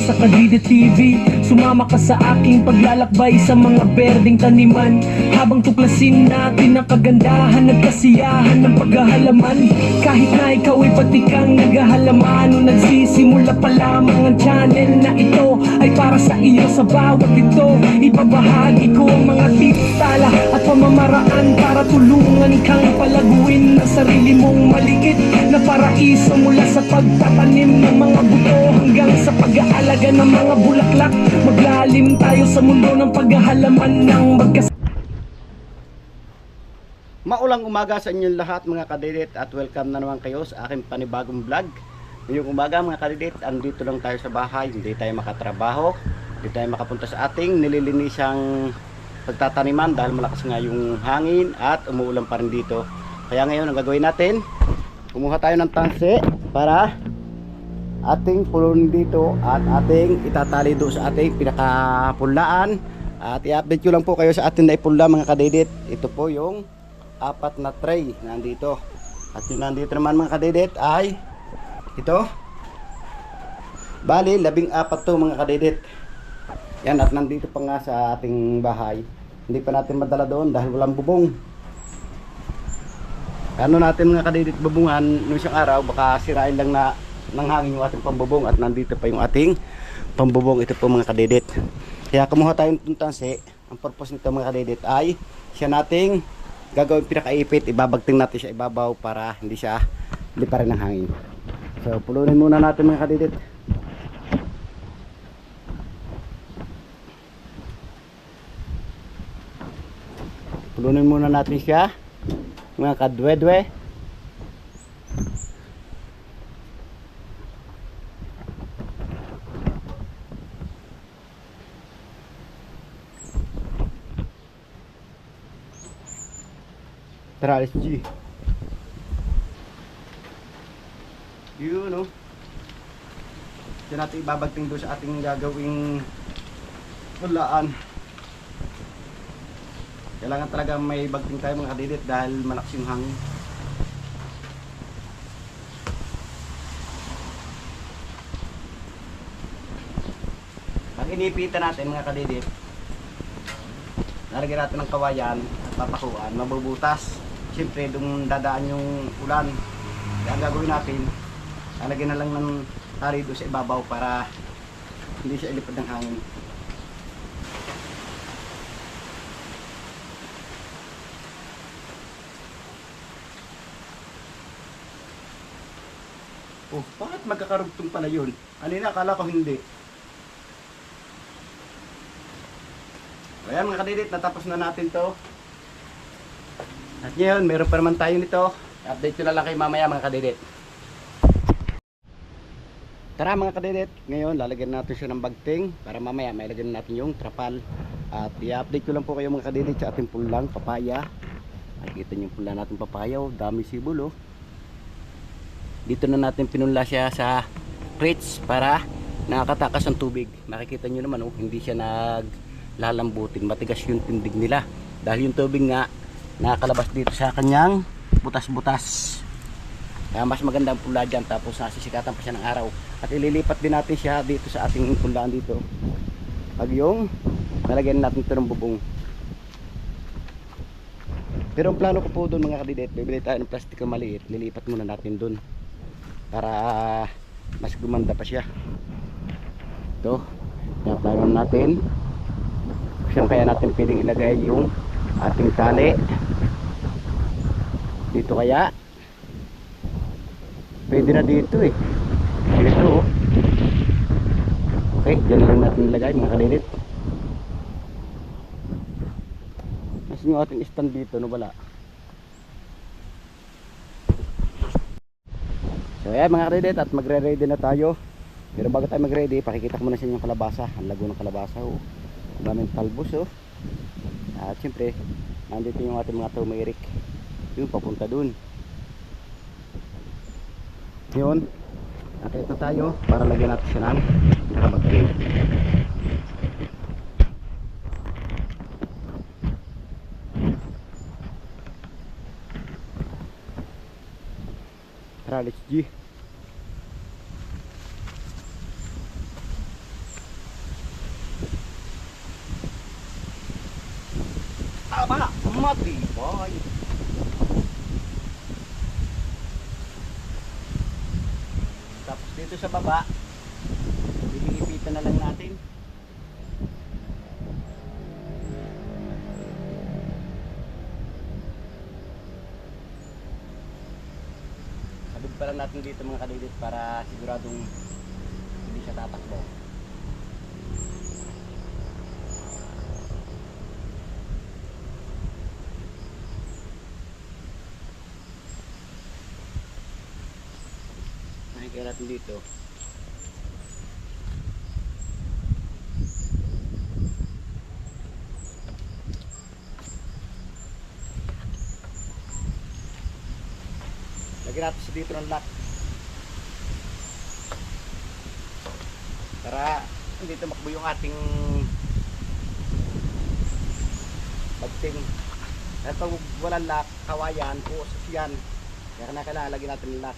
Sa Kadide TV, sumama ka sa aking paglalakbay sa mga berdeng taniman, habang tuklasin natin ang kagandahan at kasiyahan ng paghahalaman. Kahit na ikaw ay pati kang naghahalaman o nagsisimula pa lamang, ang channel na ito ay para sa iyo. Sa bawat ito, ibabahagi ko ang mga tips, tala at pamamaraan para tulungan kang palaguin ang sarili mong maliit na paraiso, mula sa pagtatanim ng mga buto hanggang sa pag-aalaga ng mga bulaklak. Maglalim tayo sa mundo ng paghahalaman ng Maulang umaga sa inyong lahat mga kadidet, at welcome na naman kayo sa aking panibagong vlog. Ngayong umaga mga kadidet, andito lang tayo sa bahay, hindi tayo makatrabaho, hindi tayo makapunta sa ating nililinisang pagtataniman dahil malakas nga yung hangin at umuulan pa rin dito. Kaya ngayon ang gagawin natin, kumuha tayo ng tanse para ating pulunin dito at ating itatali doon sa ating pinakapulaan. At i-update ko lang po kayo sa ating naipula mga kadidet. Ito po yung 4 na tray nandito. At yung nandito naman mga kadidet ay ito. Bali 14 to mga kadidet. Yan, at nandito pa nga sa ating bahay. Hindi pa natin madala doon dahil walang bubong. Ano natin mga kadidet, bubungan nung isang araw, baka sirain lang na ng hangin yung ating pambubong, at nandito pa yung ating pambubong. Ito po mga kadidet. Kaya kumuha tayong tuntansi. Ang purpose nito mga kadidet ay siya nating gagawin pinakaipit, ibabagting natin siya ibabaw para hindi pa rin ng hangin. So pulunin muna natin mga kadidet. Pulunin muna natin siya mga kadwedwe. Tara, let's G. Yun, no? Diyan natin ibabagting doon sa ating gagawing pulaan. Kailangan talaga may bagting tayo mga kadidet dahil malakas yung hangin. Pag inipitan natin mga kadidet, nalagyan natin ng kawayan at papakuan, mabubutas. Siyempre doon dadaan yung ulan. Kaya ang gagawin natin, lalagyan na lang ng tali doon sa ibabaw para hindi siya ilipad ng hangin. Oh, bakit magkakarugtong pala yun? Kanina akala ko hindi. Ayan mga kadidet, natapos na natin to. At ngayon, meron pa naman tayo nito. Update ko na lang kayo mamaya mga kadidet. Tara mga kadidet, ngayon lalagyan natin siya ng bagting para mamaya may lagyan natin yung trapal. At i-update ko lang po kayo mga kadidet sa ating pulang papaya. Nakikita niyo yung pula natin papaya, oh, dami sibol oh. Dito na natin pinunla siya sa crates para nakakatakas ng tubig. Makikita niyo naman oh, hindi siya lalambutin, matigas yung tindig nila dahil yung tubig nga nakakalabas dito sa kanyang butas-butas. Kaya mas maganda ang pula dyan, tapos nasisikatan pa siya ng araw. At ililipat din natin siya dito sa ating pulaan dito pag yung nalagyan natin ito ng bubong. Pero ang plano ko po doon mga kadidet, bibili tayo ng plastic na maliit, lilipat muna natin doon para mas gumanda pa siya. Ito, plano natin saan kaya natin pwedeng ilagay yung ating tali dito. Kaya pwede na dito eh, dito oh. Okay, dyan lang natin ilagay mga kadidet. Nasaan yung ating stand dito, no? Wala. So ayan mga kadidet, at magre-ready na tayo. Pero bago tayo mag-ready, pakikita ko muna sa inyo yung kalabasa. Ang lago ng kalabasa oh. Daming talbos oh. At siyempre nandito yung ating mga turmeric, yung papunta dun. Yun, At ito tayo para lagyan natin siya ng nakabagting. Tara, let's G. Tama! Matibay! Tapos dito sa baba, ipipitan na lang natin. Sabog pa lang natin dito mga kadidit para siguradong hindi siya tatakbo. Nakikita natin dito. Lagyan natin siya dito ng lock. Para hindi tumakbo yung ating bagting. At pag walang lock, kawayan, pusos yan. Kaya kailangan lagyan natin ng lock.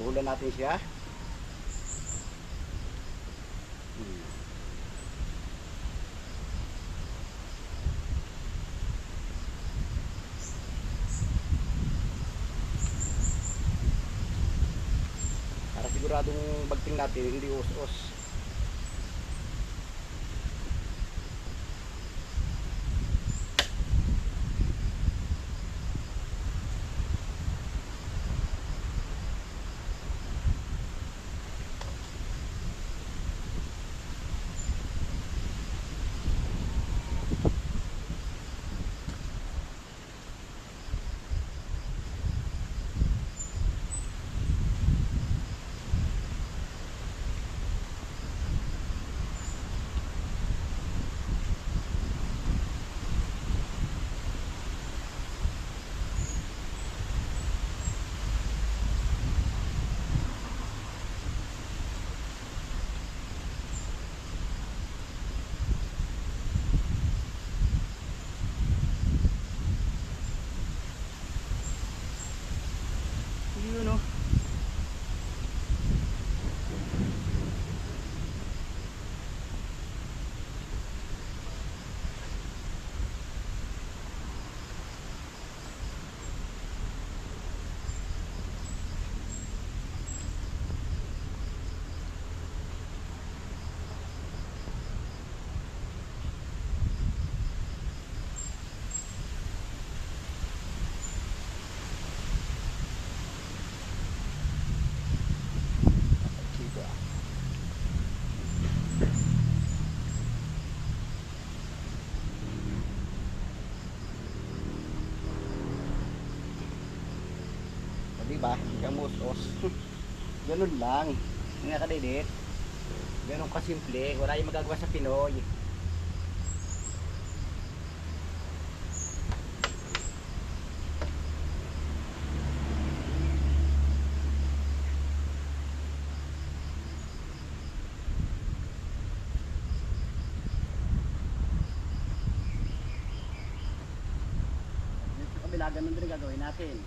Buhulan natin siya. Para siguradong bagting natin hindi us-us. Yun o. Diba? Kamusos. Ganun lang. Mga kadidit. Ganun kasimple. Wala yung magagawa sa Pinoy. Sa kabila, ganun din gagawin natin.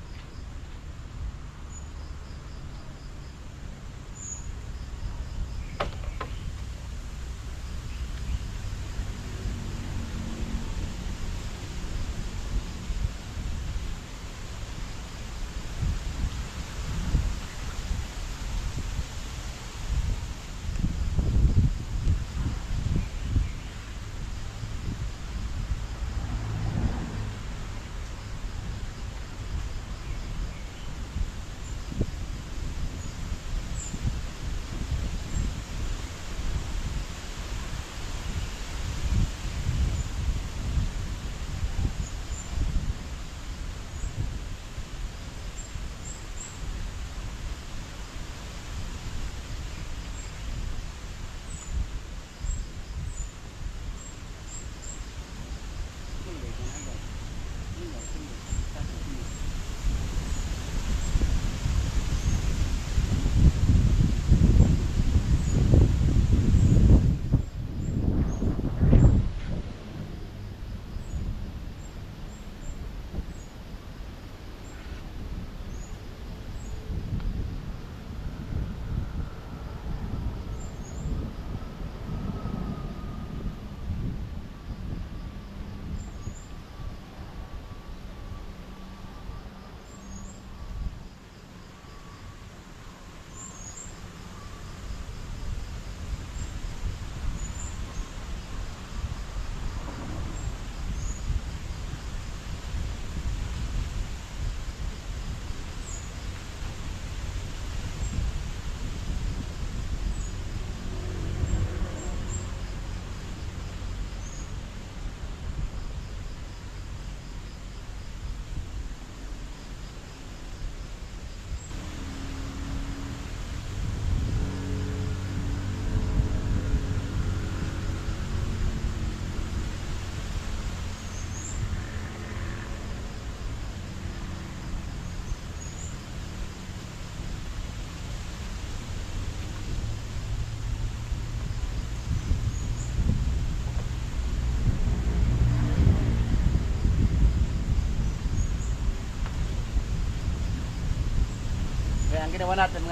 ginawa natin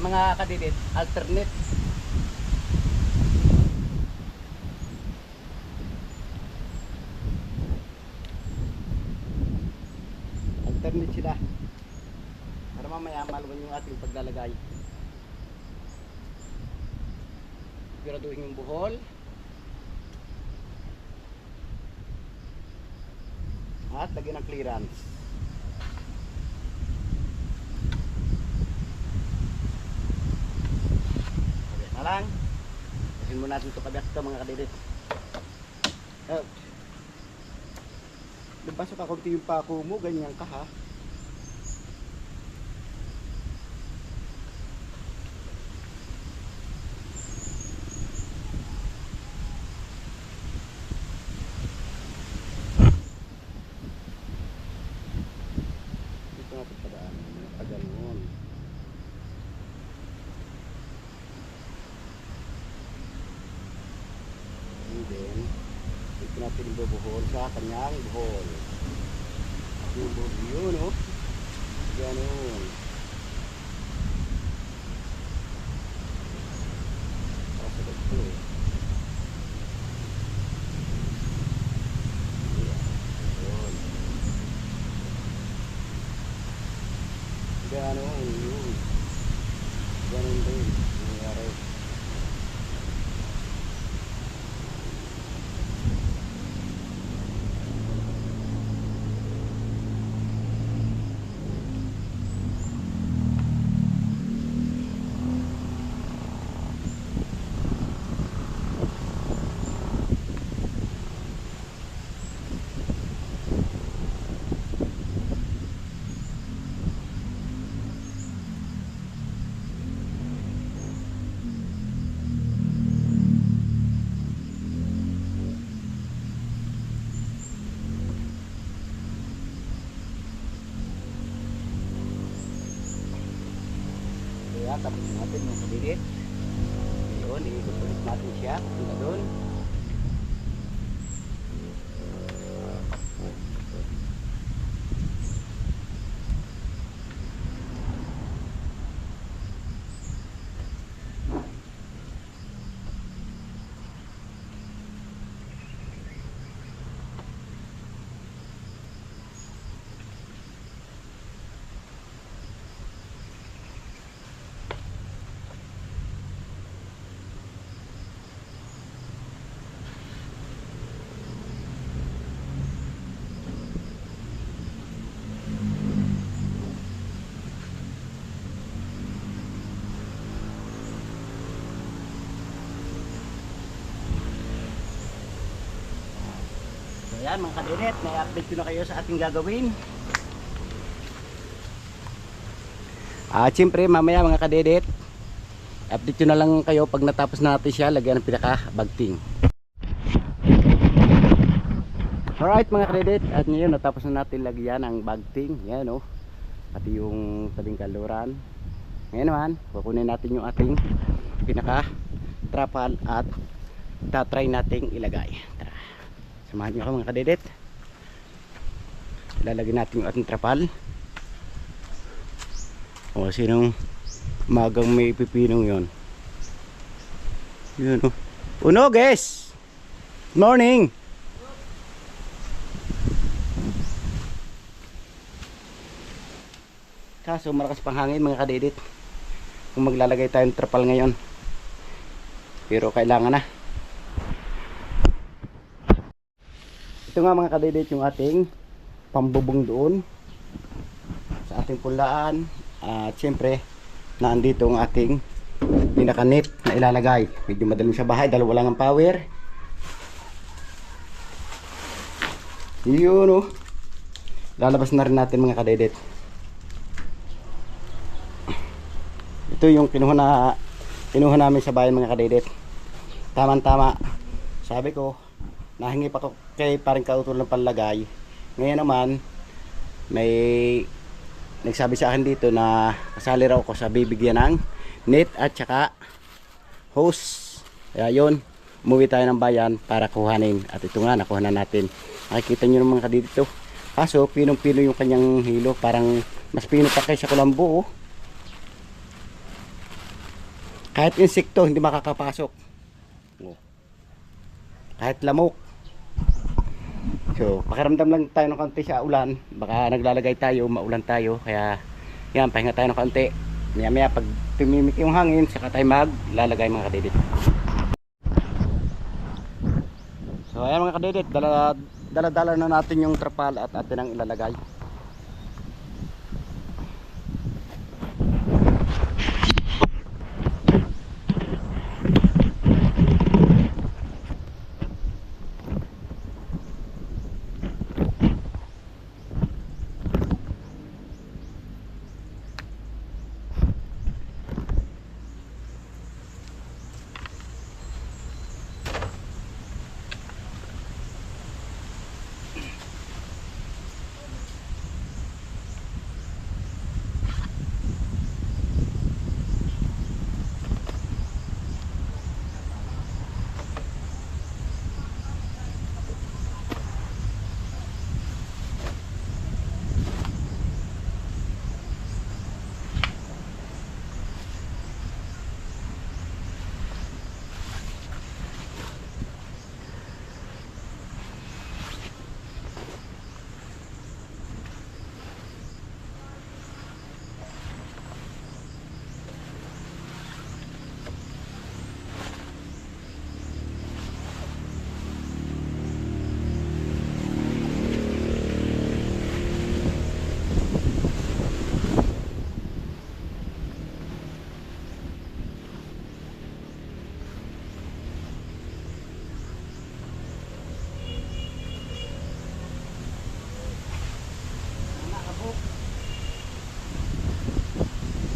mga kadidit, alternate. Alternate sila. Para mamaya maluwan yung ating paglalagay. Siguraduhin yung buhol. At lagyan ng clearance. Okay na lang. Kasin mo natin ito kabiyak ito mga kadidit. Nabasa ka konti yung pako mo, ganyan ka ha. Dito natin padaan, paganoon. And then, dito natin ibubuhol sa kanyang buhol. Yung buhol yun, oh. Ganon. Pasagot ko eh. Yun. Ganon, yun. Ganon din. Nangyari. Kaya tapos natin yung kadidit. Ngayon, iikot ulit natin siya. Hanggang doon. Ayan mga kadidit, may update ko na kayo sa ating gagawin. Siyempre mamaya mga kadidit, update ko na lang kayo pag natapos na natin siya, lagyan ng pinaka-bagting. Alright mga kadidit, at ngayon natapos na natin lagyan ng bagting. Yan o, pati yung tabing kaluran. Ngayon naman, kukunin natin yung ating pinaka-trapal at tatry nating ilagay. Tara. Samahan nyo ako mga kadidit. Lalagyan natin yung ating trapal. O sinong magang may pipinong yon. Yun o. Uno guys! Morning! Kaso malakas pang hangin mga kadidit kung maglalagay tayo ng trapal ngayon. Pero kailangan na. Ito nga mga kadidit yung ating pambubong doon sa ating pulaan. At syempre naandito ang ating pinaka-net na ilalagay. Medyo madaling sa bahay, dalawa lang ang power. Yun o. Lalabas na rin natin mga kadidit. Ito yung kinuha namin sa bayan mga kadidit. Tama-tama. Sabi ko, nahingi pa ko kay paring kautol ng panlagay. Ngayon naman may nagsabi sa akin dito na kasali raw ko sa bibigyan ng net at saka hose. Kaya yun, umuwi tayo ng bayan para kuhanin. At ito nga, nakuha na natin. Nakikita nyo naman kadito. Kaso pinong-pino yung kanyang hilo. Parang mas pino pa kaysa kulambo. Oh. Kahit insekto hindi makakapasok. Oh. Kahit lamok. So, pakiramdam lang tayo ng konti sa ulan. Baka naglalagay tayo, maulan tayo. Kaya, yan, pahinga tayo ng konti. Maya pag tumimik yung hangin, saka tayo maglalagay mga kadidit. So, ayan mga kadidit, dala-dala na natin yung trapal at atin ang ilalagay.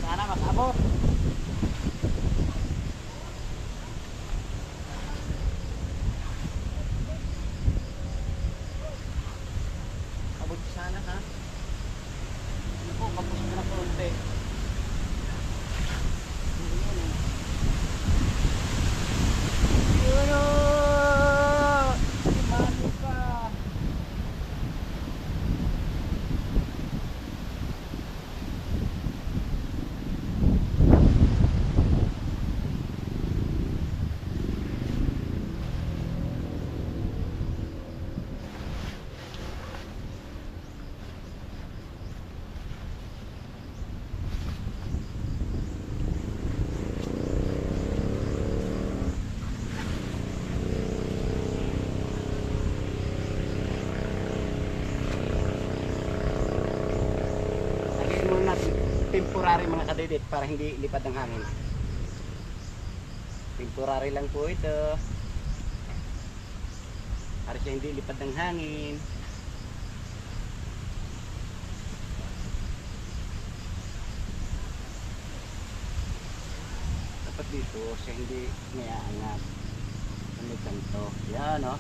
Sana makabot. Abot sana ha. Ano po, kapos na konti. Yun o! Imano ka! Muna temporary mga kadidit para hindi lipad ng hangin. Temporary lang po ito para siya hindi lipad ng hangin. Dapat dito siya hindi mayaangat ano ganito yan o.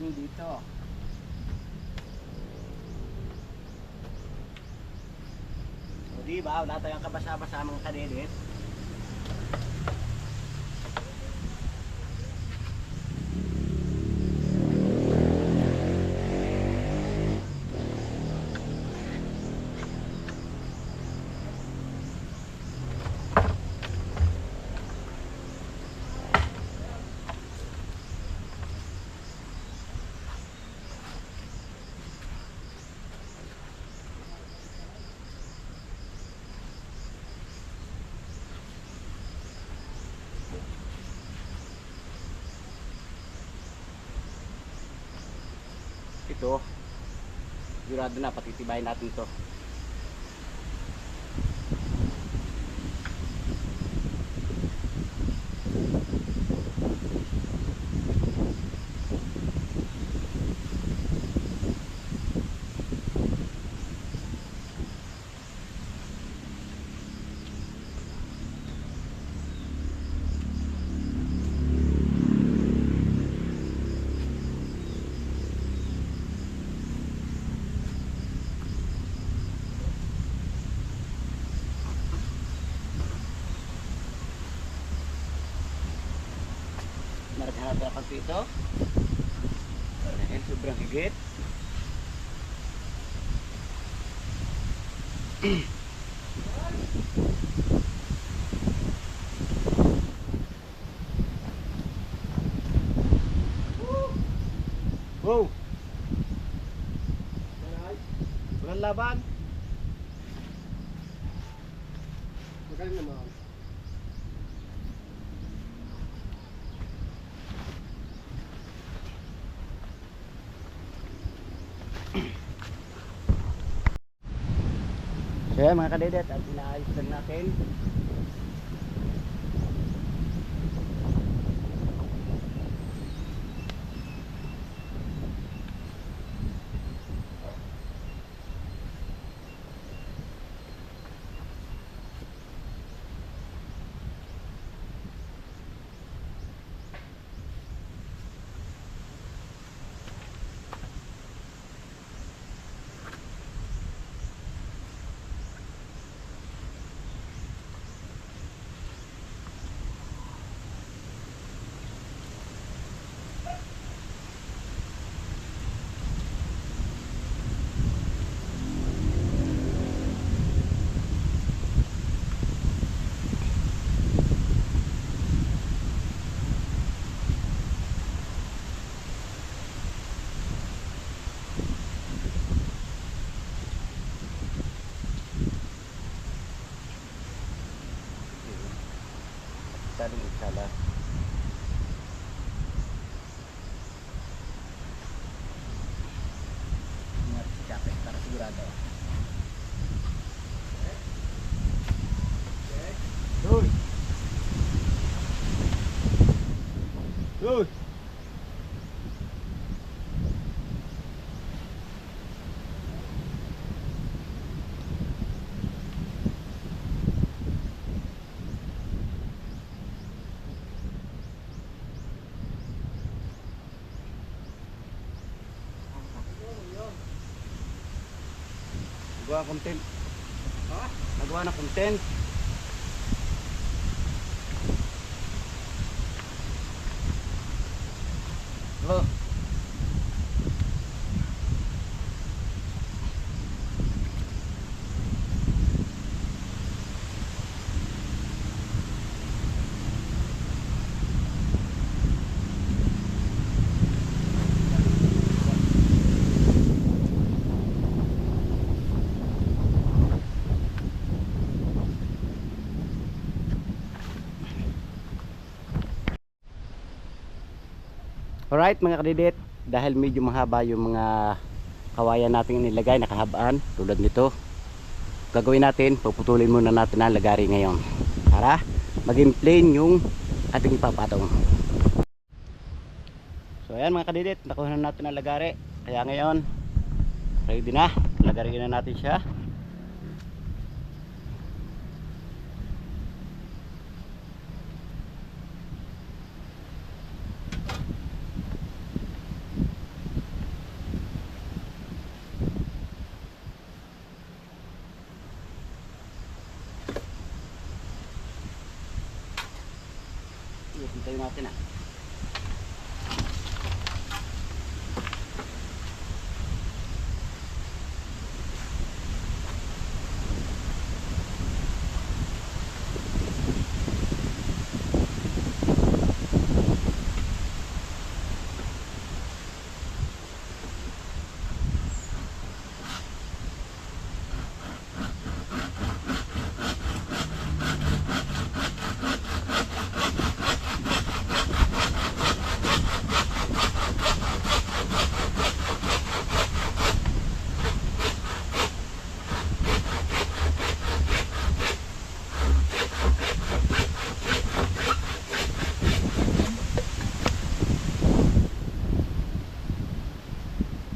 natin dito. O diba, wala tayong kabasa-basa mga kadidit. Ito, sigurado na patitibayin natin to. Maraghan natin ang ito. Dahil sobrang higit. Wow! Walang laban. Magaling naman. So yan mga kadidet, at inaayos lang natin. Saling insala. Ingat si Kapit para sigurado. Doon! Doon! Nagawa content. Ha? Nagawa na content. Oh. Alright mga kadidit, dahil medyo mahaba yung mga kawayan natin nilagay, nakahabaan tulad nito, gagawin natin, puputulin muna natin ang lagari ngayon para maging plain yung ating papatong. So ayan mga kadidit, nakuha na natin ang lagari, kaya ngayon ready na, lagarin na natin siya. Hintayin natin ah.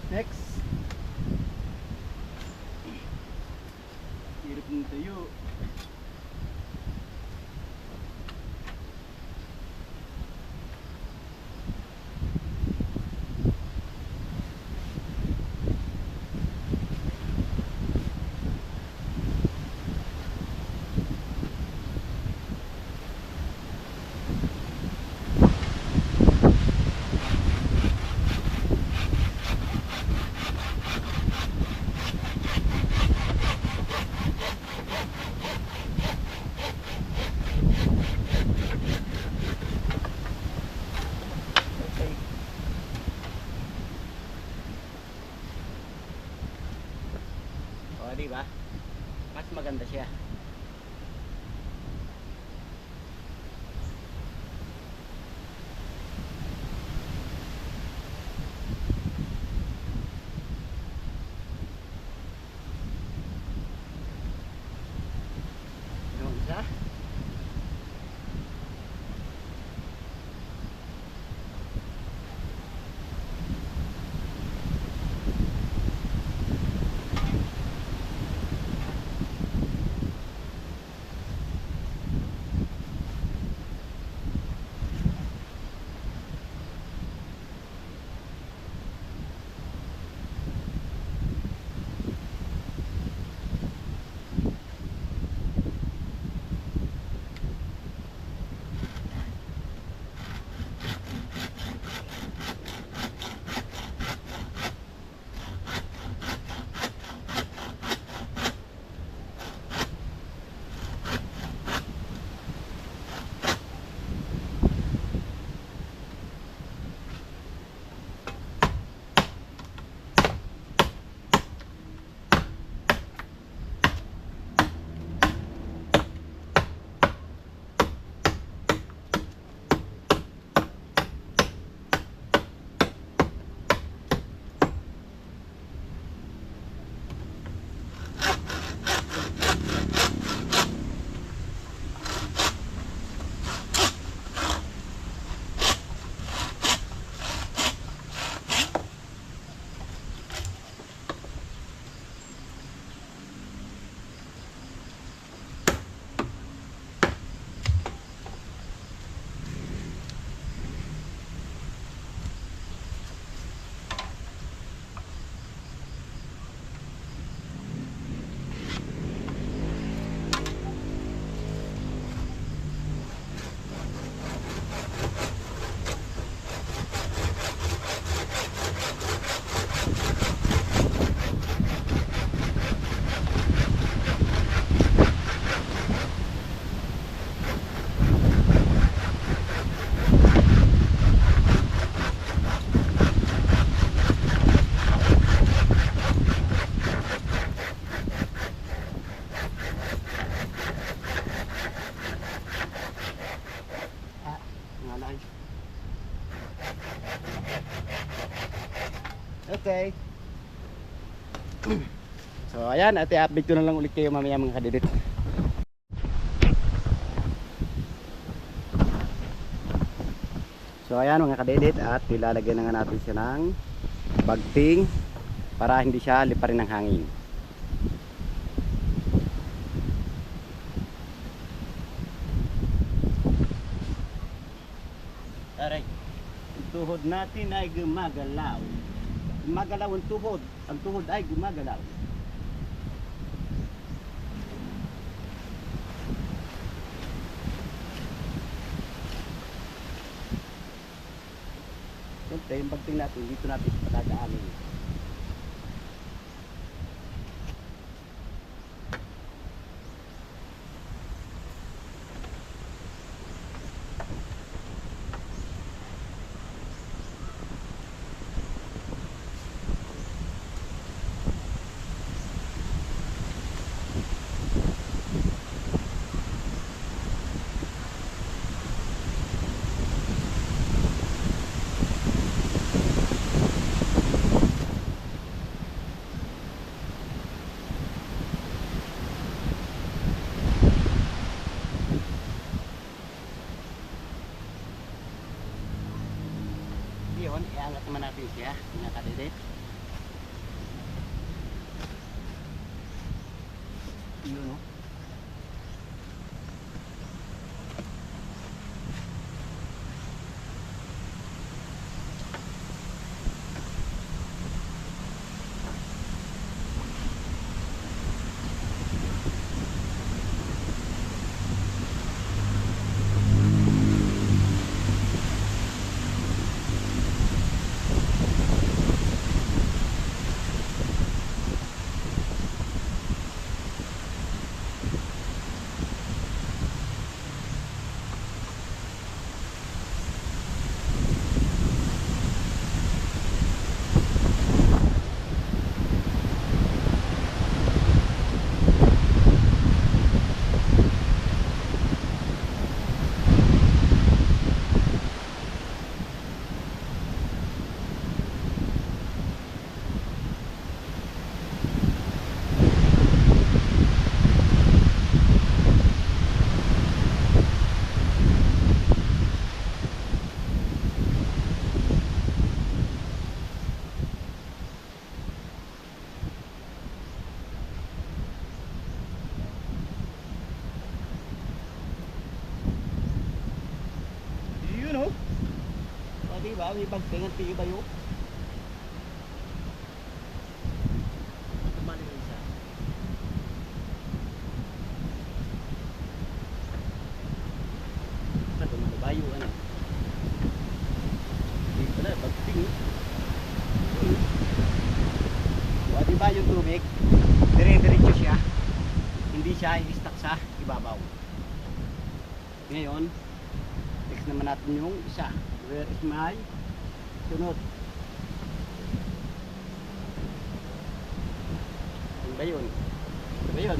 Next. Hirap ng tayo. O, di ba? Mas maganda siya. Yung isa. Okay. So ayan, at i-update ko na lang ulit kayo mamaya mga kadidit. So ayan mga kadidit, at ilalagyan na nga natin siya ng bagting para hindi siya liparin ng hangin. Aray, ang tuhod natin ay gumagalaw. Gumagalaw ang tuhod. Ang tuhod ay gumagalaw. Kaya yung bagting natin, dito natin patagaanin. Yun, iangat naman natin siya, mga kadede. Yun, oh. Yun, oh. O, diba? May bagting ang tiyo tayo. Tumali yung isa. Tumali ba yung ano? Hindi pala, bagting. O, diba yung tubig? Dire-diretso siya. Hindi siya i-stuck sa ibabaw. Ngayon, next naman natin yung isa. Where is my sunod? Ano ba yun? Ano ba yun?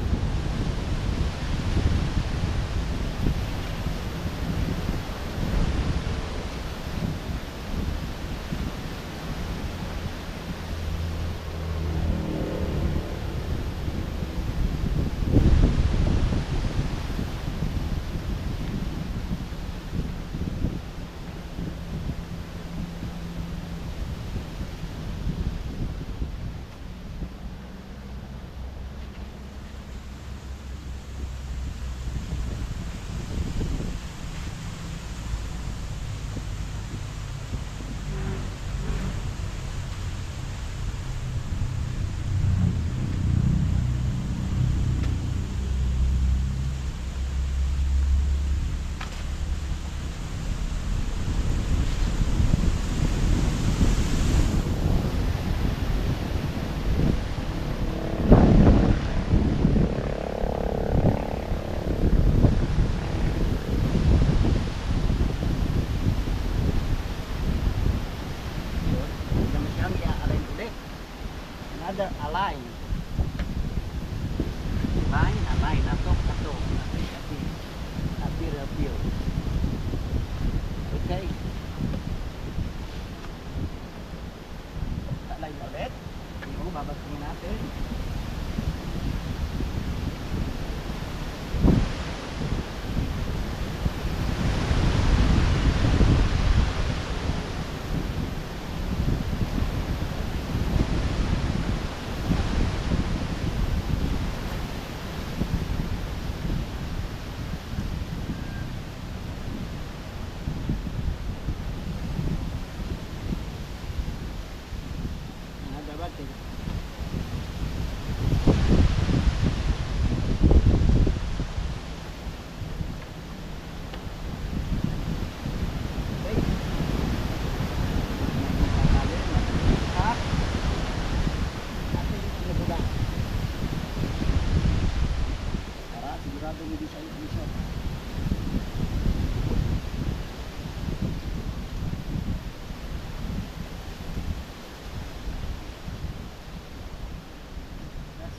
siguradong hindi siya ignition.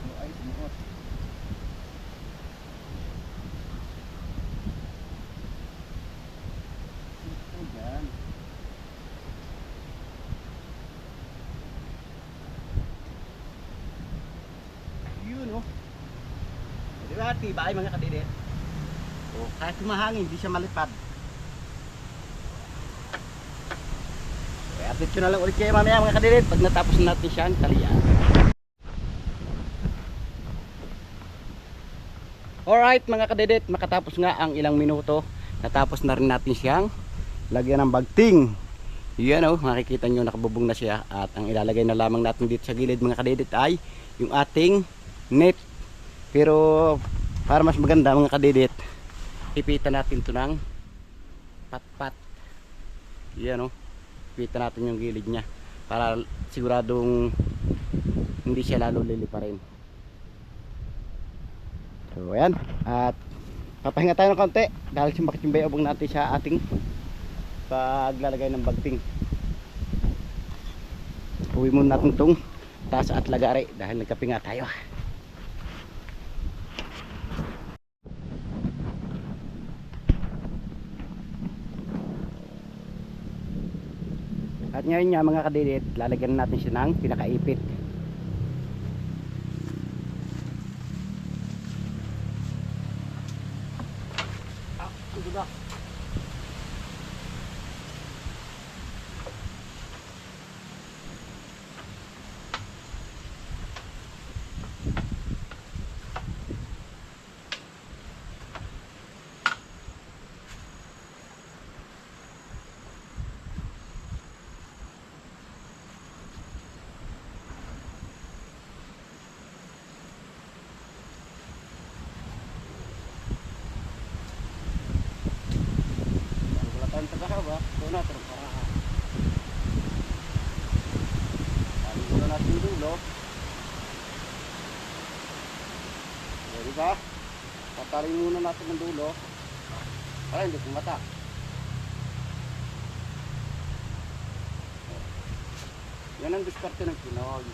So ay sumuot. Ito dyan. Yun oh. Di ba tibay mga kadidit? Oh, kahit kumahangin, hindi siya malipad. Okay, update ko na lang ulit kayo mamaya mga kadidit pag natapos natin siyang talian. Alright mga kadidit, makatapos nga ang ilang minuto. Natapos na rin natin siyang lagyan ng bagting. Yan oh, makikita nyo nakabubong na siya. At ang ilalagay na lamang natin dito sa gilid mga kadidit ay yung ating net. Pero para mas maganda mga kadidit, ipitan natin ito ng pat-pat. Yan oh, ipitan natin yung gilid niya para siguradong hindi siya lalo liliparin. So ayan, at papahinga tayo ng konti dahil sumakit yung bayabong natin sa ating paglalagay ng bagting. Uwi muna natin itong taas at lagari dahil nagkapinga tayo. At ngayon nga mga kadidit, lalagyan natin siya ng pinakaipit. Diba? Ang tagahaba, ito na ito para tarin muna natin yung dulo. O, diba? Patarin muna natin ang dulo para hindi kumata. Yan ang diskarte ng Pinoy.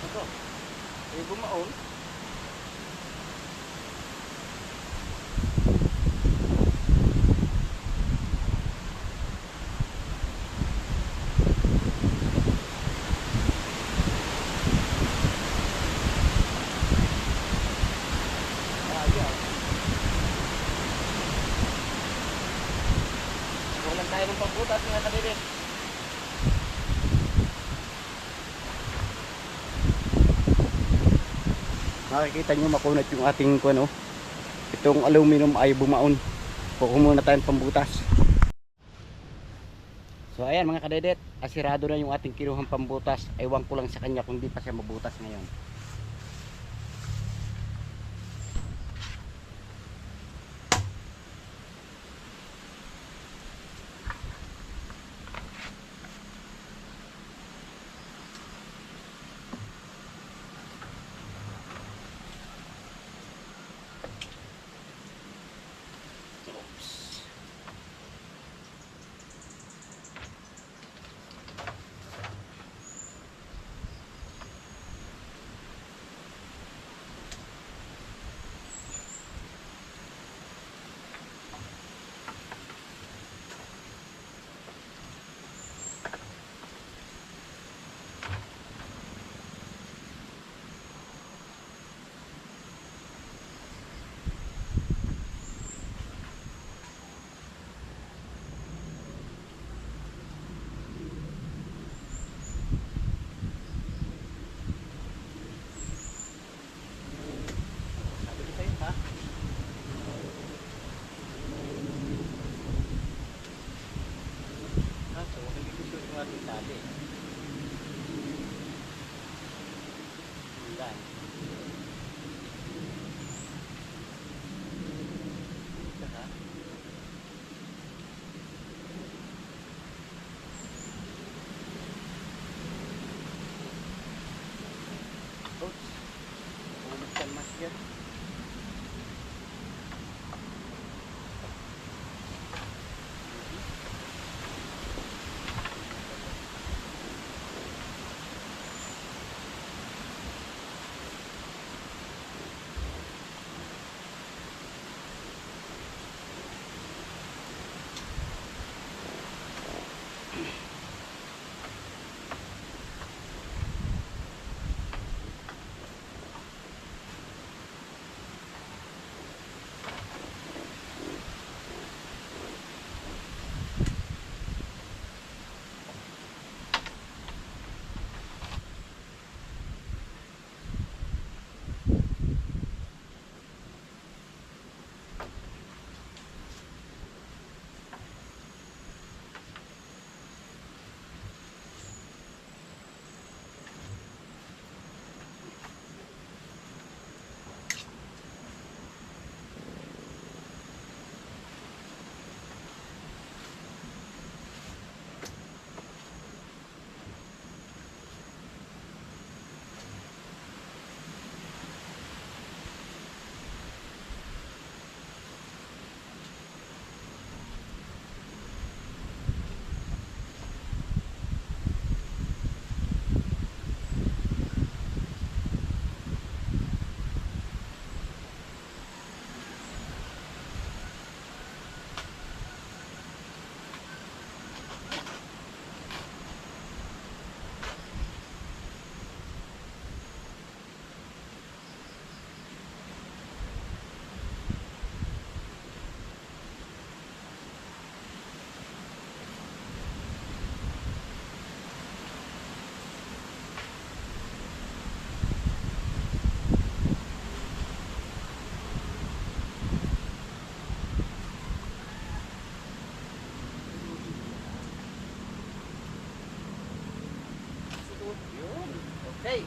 Ito, bumaon. Walang tayo ng pagbutas mga kadidit. Makikita nyo makunat yung ating ano, itong aluminum ay bumaon. Kukuha muna tayong pambutas. So ayan mga kadidit, asirado na yung ating kinuhang pambutas. Ewan ko lang sa kanya kung di pa siya mabutas ngayon. ating tali. Yan. Saka. Oops. Buksan mas yan. Yun. Okay.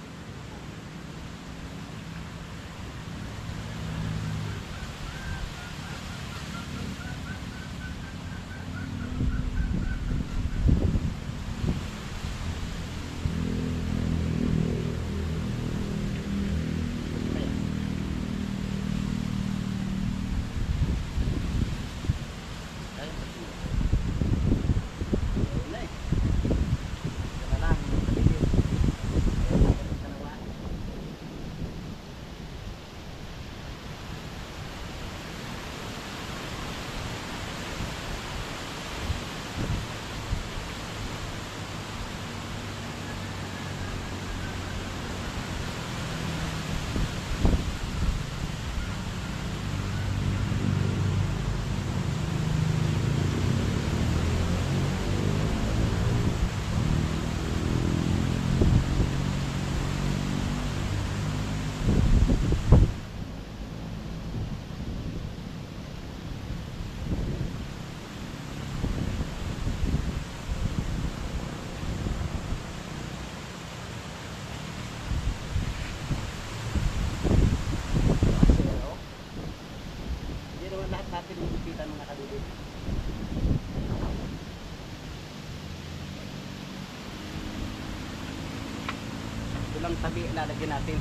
Ito lang tabi ilalagyan natin.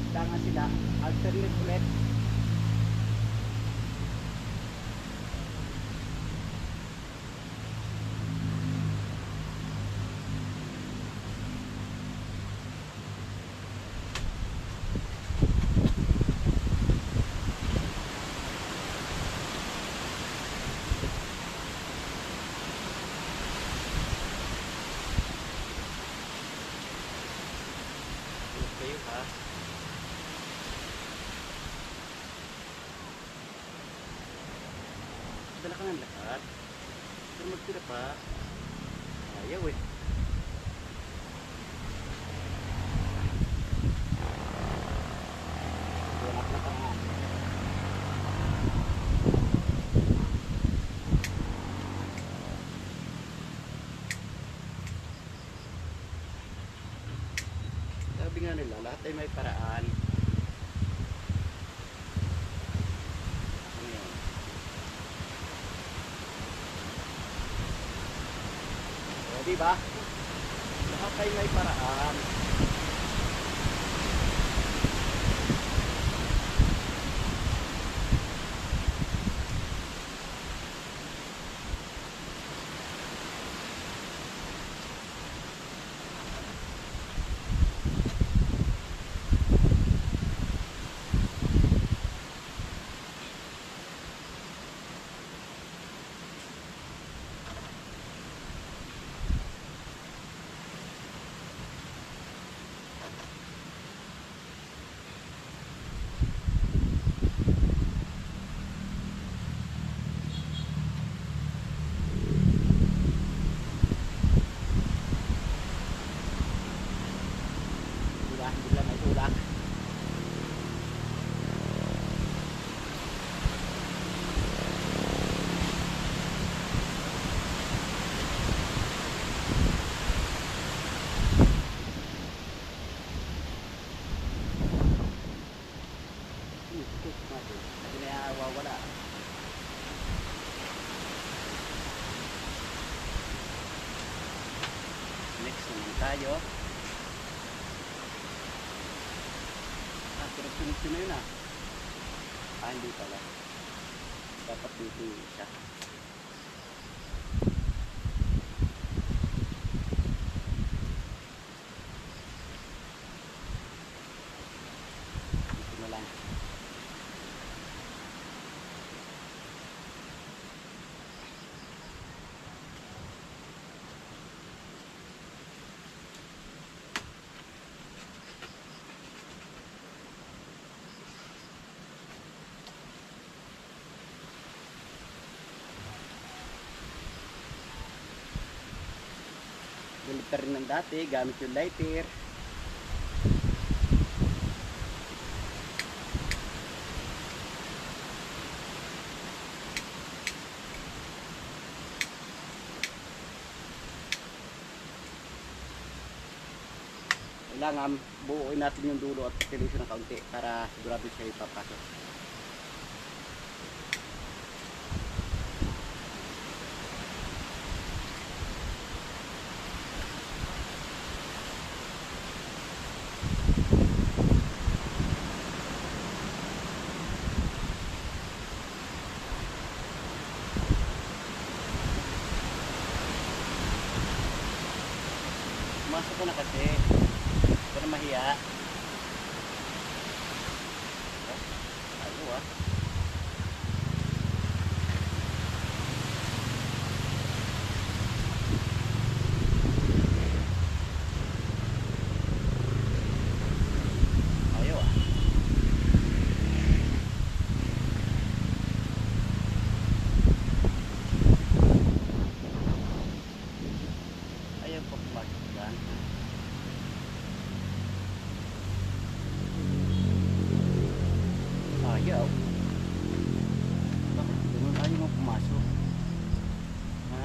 Istangan sila. Alternate ulit. Kayo ha. Dala ka ng lahat. Pero magtira pa. Ayaw eh. Wala na pa nga. ay may paraan. Ano yun? O, diba? Lahat ay may paraan. Diba? Bigla may tulak. Kasi nawawala. Next naman tayo. Pero sunod-sunod na yun ah. Hindi pala. Dapat dito yung isa. Dito na lang. Galit pa rin ng dati, gamit yung lighter. Kailangan buuin natin yung dulo at tilisyo ng kaunti para sigurado siya ipapasok. Pumasok ko na kasi. Pero mahiya. Ayaw ah. Ayaw ah. Ayaw pa pumasok dyan. Ayaw. Bakit ganun? Ayaw mo pumasok. Ha?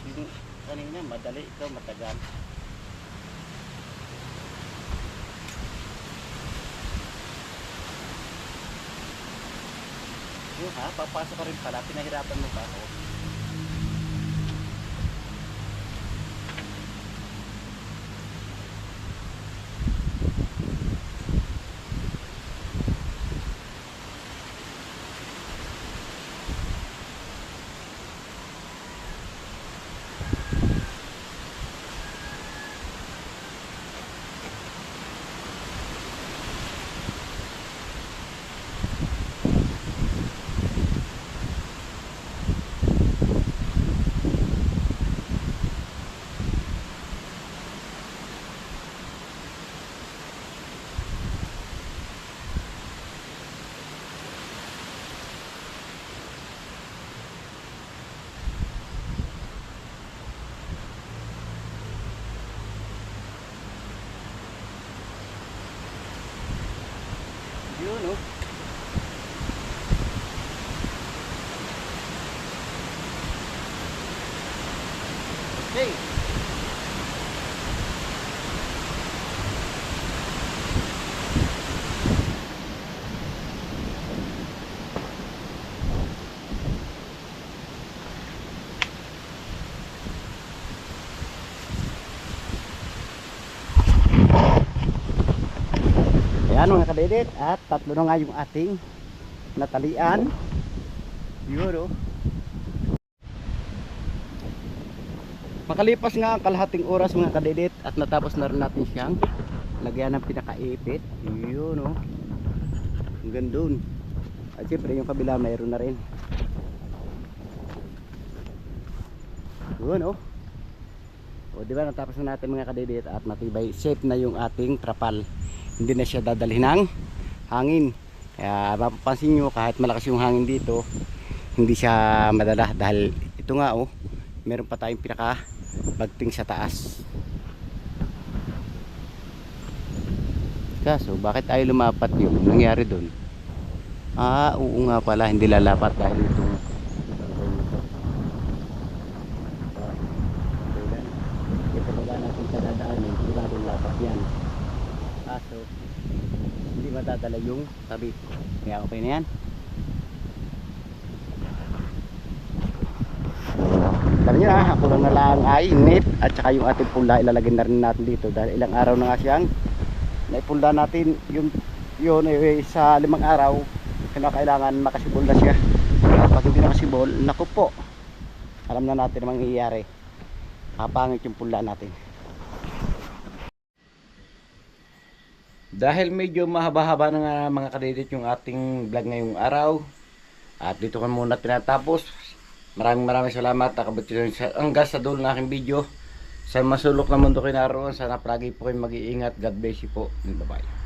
Yung kanina madali, ikaw matagal. Yung ha, papasok ka rin pala, pinahirapan mo pa ako. Yun oh. Okay. kadedit. At tatlo na nga yung ating natalian. Yun oh. Makalipas nga ang kalahating oras mga kadedit at natapos na rin natin siyang lagyan ng pinakaipit. Yun oh. Hanggang dun. At syempre yung kabila mayroon na rin. Yun oh. O di ba natapos na natin mga kadedit at matibay, safe na yung ating trapal. Hindi na siya dadalhin ng hangin. Kaya mapapansin nyo kahit malakas yung hangin dito, hindi siya madala dahil ito nga oh, meron pa tayong pinaka bagting sa taas. Kaso bakit ay lumapat yung nangyari doon? Oo nga pala, hindi lalapat dahil itong yan. Kaso hindi madadala yung tabi. Kaya okay na yan. Sabi nyo ako lang na lang ay init. At saka yung ating pula ilalagay na rin natin dito dahil ilang araw na nga siyang naipulda natin yun sa 5 araw. Kailangan makasibol na siya. At pag hindi nakasibol, naku po, alam na natin ang mangyayari. Kapangit yung pula natin. Dahil medyo mahaba-haba na nga mga kadedit yung ating vlog ngayong araw, at dito kan muna tinatapos. Maraming salamat nakabot hanggang sa dulo ng aking video. Sa masulok na mundo kayo naroon, sana palagi po kayong mag-iingat. God bless you po. Bye bye.